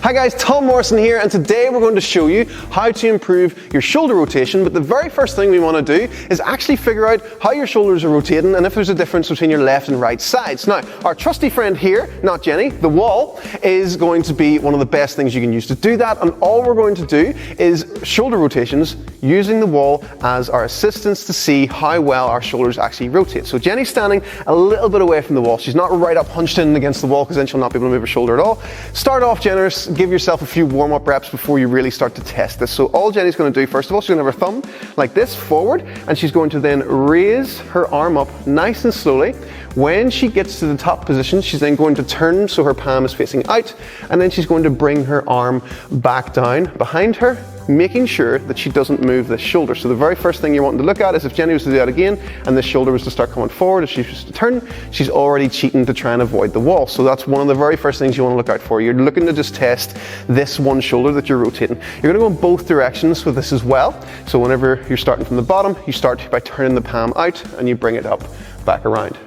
Hi guys, Tom Morrison here, and today we're going to show you how to improve your shoulder rotation. But the very first thing we want to do is actually figure out how your shoulders are rotating and if there's a difference between your left and right sides. Now, our trusty friend here, not Jenny, the wall, is going to be one of the best things you can use to do that. And all we're going to do is shoulder rotations using the wall as our assistance to see how well our shoulders actually rotate. So Jenny's standing a little bit away from the wall. She's not right up hunched in against the wall because then she'll not be able to move her shoulder at all. Start off generous. Give yourself a few warm-up reps before you really start to test this. So all Jenny's going to do, first of all, she's going to have her thumb like this forward, and she's going to then raise her arm up nice and slowly. When she gets to the top position, she's then going to turn so her palm is facing out, and then she's going to bring her arm back down behind her, making sure that she doesn't move this shoulder. So the very first thing you're wanting to look at is if Jenny was to do that again and this shoulder was to start coming forward, if she was to turn, she's already cheating to try and avoid the wall. So that's one of the very first things you want to look out for. You're looking to just test this one shoulder that you're rotating. You're going to go in both directions with this as well. So whenever you're starting from the bottom, you start by turning the palm out and you bring it up, back around.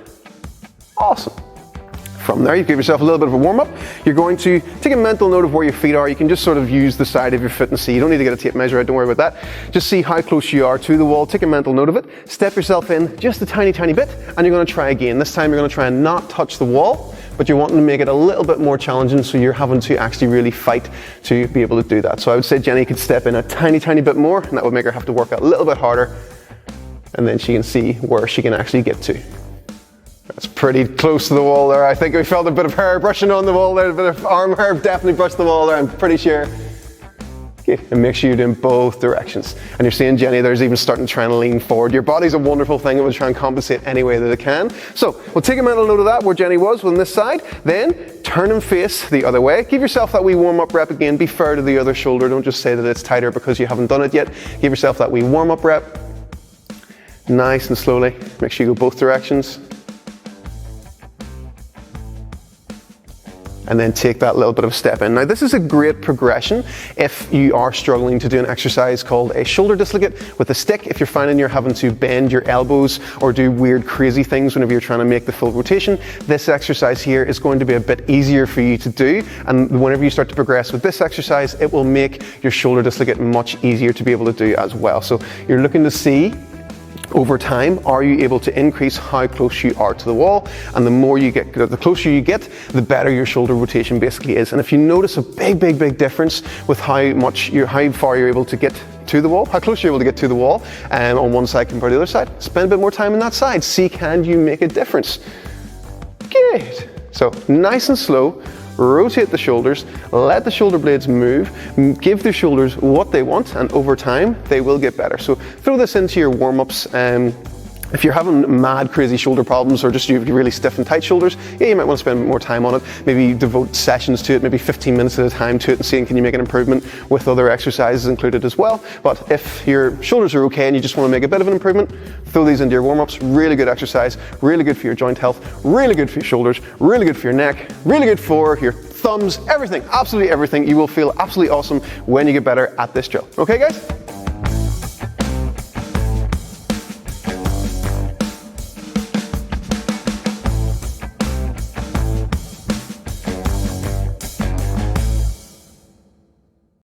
Awesome. From there, you give yourself a little bit of a warm-up. You're going to take a mental note of where your feet are. You can just sort of use the side of your foot and see. You don't need to get a tape measure out, don't worry about that. Just see how close you are to the wall. Take a mental note of it. Step yourself in just a tiny, tiny bit, and you're going to try again. This time you're going to try and not touch the wall, but you're wanting to make it a little bit more challenging, so you're having to actually really fight to be able to do that. So I would say Jenny could step in a tiny, tiny bit more, and that would make her have to work a little bit harder, and then she can see where she can actually get to. That's pretty close to the wall there. I think we felt a bit of hair brushing on the wall there, a bit of arm hair definitely brushed the wall there, I'm pretty sure. Okay, and make sure you're doing both directions. And you're seeing Jenny there's even starting to try and lean forward. Your body's a wonderful thing, it will try and compensate any way that it can. So we'll take a mental note of that, where Jenny was on this side, then turn and face the other way. Give yourself that wee warm-up rep again, be fair to the other shoulder, don't just say that it's tighter because you haven't done it yet. Give yourself that wee warm-up rep, nice and slowly. Make sure you go both directions. And then take that little bit of a step in. Now this is a great progression if you are struggling to do an exercise called a shoulder dislocate with a stick. If you're finding you're having to bend your elbows or do weird crazy things whenever you're trying to make the full rotation, this exercise here is going to be a bit easier for you to do. And whenever you start to progress with this exercise, it will make your shoulder dislocate much easier to be able to do as well. So you're looking to see, over time, are you able to increase how close you are to the wall? And the closer you get, the better your shoulder rotation basically is. And if you notice a big difference with how far you're able to get to the wall, how close you're able to get to the wall on one side compared to the other side, spend a bit more time on that side. See, can you make a difference? Good. So nice and slow. Rotate the shoulders, let the shoulder blades move, give the shoulders what they want, and over time they will get better. So throw this into your warm-ups. If you're having mad crazy shoulder problems or just you have really stiff and tight shoulders, yeah, you might want to spend more time on it. Maybe devote sessions to it, maybe 15 minutes at a time to it, and seeing can you make an improvement with other exercises included as well. But if your shoulders are okay and you just want to make a bit of an improvement, throw these into your warm-ups. Really good exercise, really good for your joint health, really good for your shoulders, really good for your neck, really good for your thumbs, everything, absolutely everything. You will feel absolutely awesome when you get better at this drill. Okay guys?